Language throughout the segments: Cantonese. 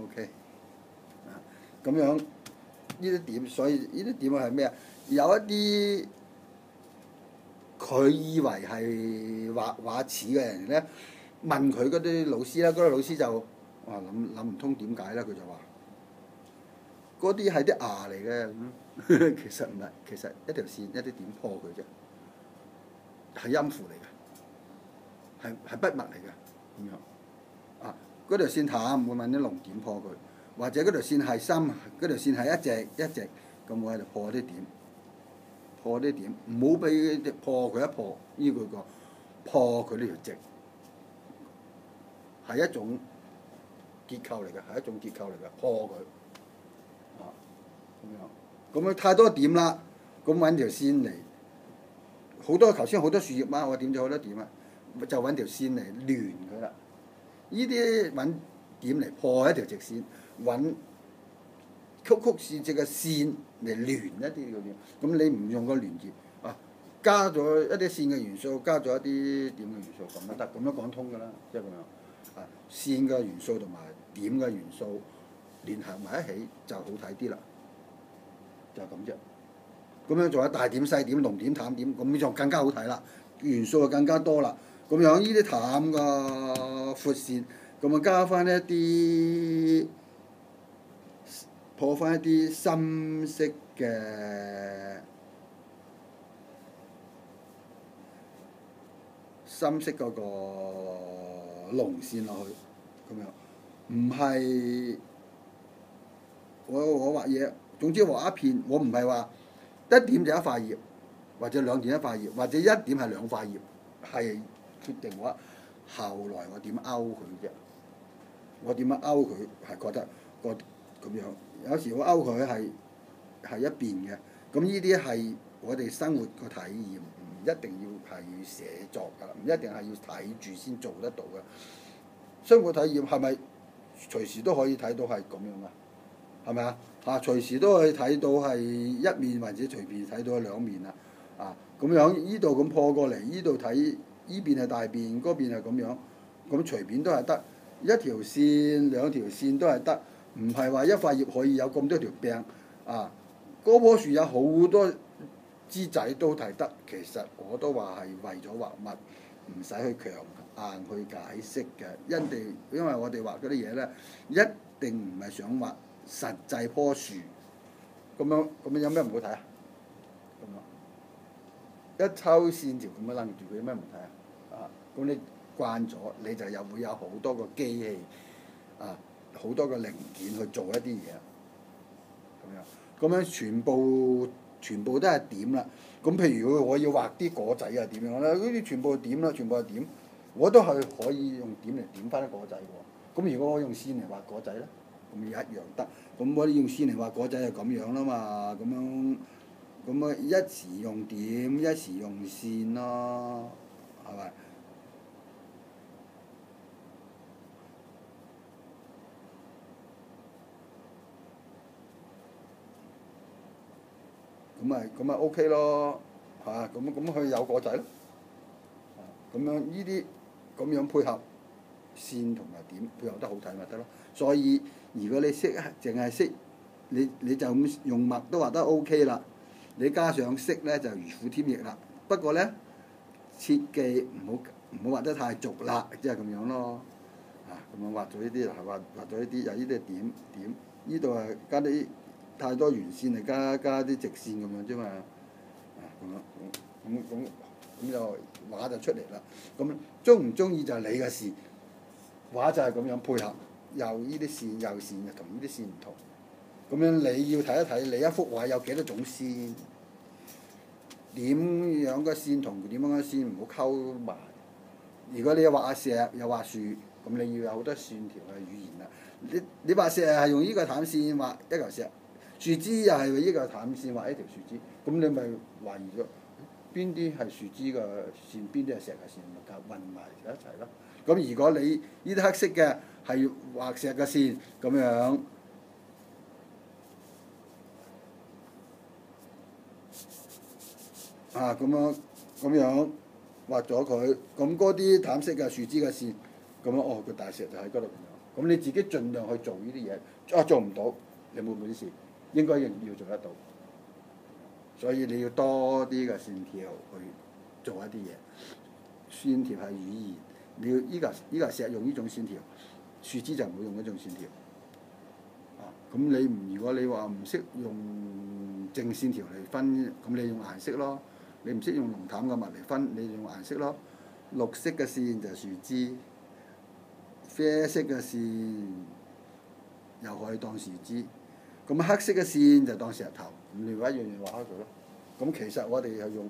OK，咁樣呢啲點，所以呢啲點係咩啊？有一啲佢以為係畫似嘅人咧，問佢嗰啲老師啦，嗰個老師就諗唔通點解咧？佢就話嗰啲係啲牙嚟嘅，其實唔係，其實一條線一啲點破佢啫，係音符嚟嘅，係筆墨嚟嘅咁樣啊。嗰條線淡，會揾啲龍點破佢，或者嗰條線係深，嗰條線係一隻一隻咁，我喺度破啲點，破啲點，唔好俾佢破佢一破，呢個破佢呢條直，係一種結構嚟嘅，係一種結構嚟嘅，破佢啊咁樣太多點啦，咁揾條線嚟，好多頭先好多樹葉嘛，我點咗好多點啊，就揾條線嚟連佢啦。呢啲揾點嚟破一條直線，揾曲曲折折嘅線嚟連一啲咁樣。咁你唔用個連字啊，加咗一啲線嘅元素，加咗一啲點嘅元素，咁都得，咁都講通㗎啦，即係咁樣啊。線嘅元素同埋點嘅元素聯合埋一起就好睇啲啦，就係咁啫。咁樣仲有大點、細點、濃點、淡點，咁就更加好睇啦，元素就更加多啦。咁樣呢啲淡嘅闊線，咁啊加翻一啲破翻一啲深色嗰個龍線落去，咁樣唔係我畫嘢，總之畫一片，我唔係話一點就一塊葉，或者兩點一塊葉，或者一點係兩塊葉，係決定我後來我點勾佢啫。我點樣勾佢係覺得咁樣，有時我勾佢係一邊嘅。咁呢啲係我哋生活個體驗，唔一定要係寫作㗎，唔一定係要睇住先做得到嘅。生活體驗係咪隨時都可以睇到係咁樣啊？係咪啊？隨時都可以睇到係一面，或者隨便睇到兩面啊！咁樣依度咁破過嚟，依度睇依邊係大邊，嗰邊係咁樣，咁隨便都係得。一條線兩條線都係得，唔係話一塊葉可以有咁多條柄啊！嗰棵樹有好多枝仔都係得，其實我都話係為咗畫物，唔使去強硬去解釋嘅。因為我哋畫嗰啲嘢咧，一定唔係想畫實際棵樹，咁樣有咩唔好睇啊？咁樣一抽線條咁樣擸住佢，有咩唔睇啊？咁你慣咗，你就會有好多個機器好多個零件去做一啲嘢，咁樣全部都係點啦。咁譬如我要畫啲果仔啊，點樣咧？嗰啲全部係點啦，全部係點，我都係可以用點嚟點翻啲果仔喎。咁如果我用線嚟畫果仔咧，咁一樣得。咁我哋用線嚟畫果仔就咁樣啦嘛，咁啊一時用點，一時用線咯，係咪？咁咪 OK 咯，咁佢有果仔咯，咁樣呢啲咁樣配合線同埋點配合得好睇咪得咯。所以如果你淨係識你就咁用墨都畫得 OK 啦。你加上色咧就如虎添翼啦。不過咧切記唔好畫得太俗啦，即係咁樣咯。咁樣畫咗呢啲畫咗呢啲有呢啲點，呢度係加啲太多圓線嚟加啲直線咁樣啫嘛。咁就畫就出嚟啦。咁中唔中意就係你嘅事。畫就係咁樣配合，又呢啲線又線又同呢啲線唔同。咁樣你要睇一睇你一幅畫有幾多種線，點樣嘅線同點樣嘅線唔好溝埋。如果你又畫石又畫樹，咁你要有好多線條嘅語言啦。你畫石係用呢個淡線畫一嚿石，樹枝又係用呢個淡線畫一條樹枝，咁你咪懷疑咗邊啲係樹枝嘅線，邊啲係石嘅線，咪夾混埋一齊咯。咁如果你呢啲黑色嘅係畫石嘅線咁樣。咁樣畫咗佢，咁嗰啲淡色嘅樹枝嘅線，咁樣個大石就喺嗰度，咁你自己盡量去做呢啲嘢，做唔到你冇本事，應該要做得到。所以你要多啲嘅線條去做一啲嘢。線條係語言，你要依個石用呢種線條，樹枝就唔會用嗰種線條。咁你如果你話唔識用正線條嚟分，咁你用顏色咯。你唔識用濃淡嘅物嚟分，你用顏色咯。綠色嘅線就係樹枝，啡色嘅線又可以當樹枝，咁黑色嘅線就當石頭。咁你話一樣樣畫開佢咯。咁其實我哋係用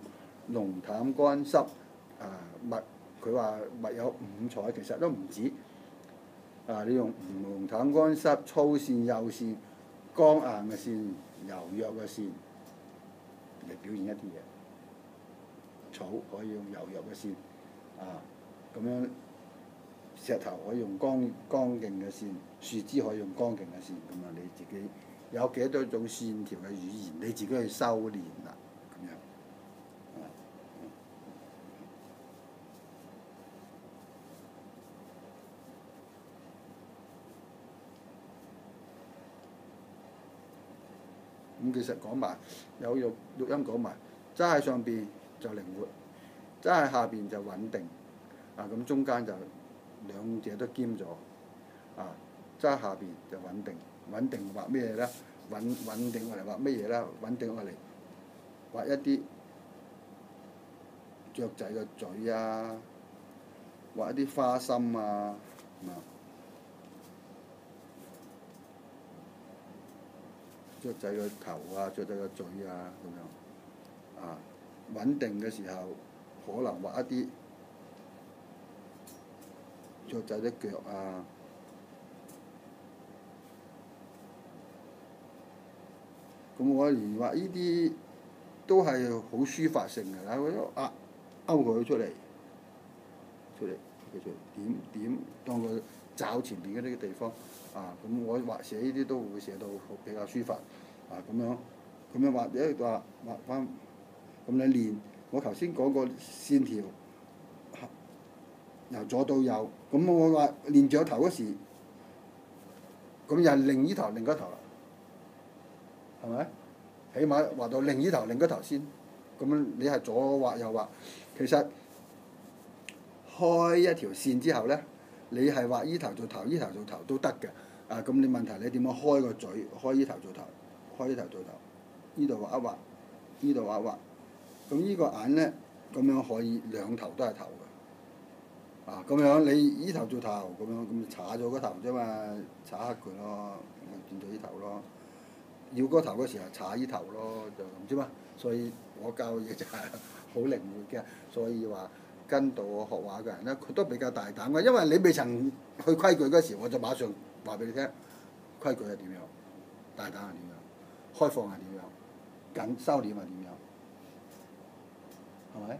濃淡乾濕墨，佢話墨有5彩，其實都唔止。你用濃淡乾濕、粗線、幼線、剛硬嘅線、柔弱嘅線嚟表現一啲嘢。草可以用柔弱嘅線，咁樣石頭可以用剛勁嘅線，樹枝可以用剛勁嘅線。咁你自己有幾多種線條嘅語言，你自己去修練啦。咁樣。咁其實講埋有錄音講埋，揸喺上邊就靈活，揸喺下邊就穩定。咁中間就兩者都兼咗。揸下邊就穩定，穩定畫咩嘢咧？穩定我嚟畫咩嘢咧？穩定我嚟畫一啲雀仔嘅嘴啊，畫一啲花心啊，雀仔嘅頭啊，雀仔嘅嘴啊，咁樣。穩定嘅時候，可能畫一啲雀仔啲腳啊。咁我連畫呢啲都係好書法性嘅啦，勾佢出嚟，點當佢爪前邊嗰啲地方。咁我寫呢啲都會寫到比較書法。咁樣畫翻，咁你練我頭先講個線條，由左到右。咁我話練住個頭嗰時，咁又係另依頭另嗰頭啦，係咪？起碼畫到另依頭另嗰頭先。咁你係左畫右畫，其實開一條線之後呢，你係畫依頭做頭，依頭做頭都得嘅。咁你問題你點樣開個嘴？開依頭做頭，開依頭做頭，依度畫一畫，依度畫一畫。咁依個眼呢，咁樣可以兩頭都係頭嘅。咁樣你依頭做頭，咁搽咗個頭啫嘛，搽黑佢咯，咁變咗依頭咯。要個頭嗰時候搽依頭咯，就咁啫嘛。所以我教嘢就係好靈活嘅，所以話跟到我學畫嘅人呢，佢都比較大膽嘅，因為你未曾去規矩嗰時，我就馬上話俾你聽，規矩係點樣，大膽係點樣，開放係點樣，收斂係點樣，係咪？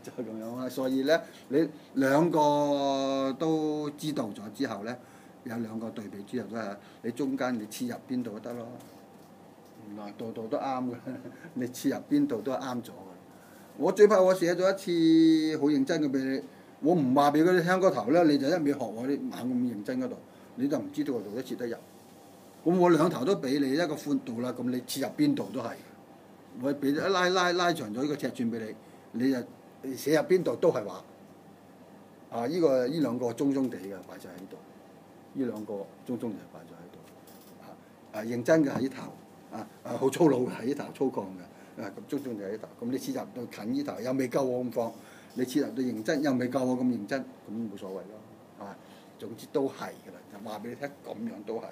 就係咁樣啦。所以呢，你兩個都知道咗之後呢，有兩個對比之後都係，你中間你切入邊度都得咯。度度都啱嘅，你切入邊度都係啱咗嘅。我最怕我寫咗一次好認真嘅俾你，我唔話俾佢哋聽個頭呢，你就一味學我啲猛咁認真嗰度，你就唔知道個度都切得入。咁我兩頭都俾你一個寬度啦，咁你切入邊度都係。我俾拉長咗呢個尺寸俾你，你就寫入邊度都係話。依兩個中地嘅擺咗喺度，依兩個中地擺咗喺度。認真嘅係呢頭。好粗魯嘅係呢頭，粗獷嘅。咁中就係呢頭。咁你切入到近呢頭，又未夠我咁放；你切入到認真，又未夠我咁認真，咁冇所謂咯。總之都係㗎啦，就話俾你聽，咁樣都係。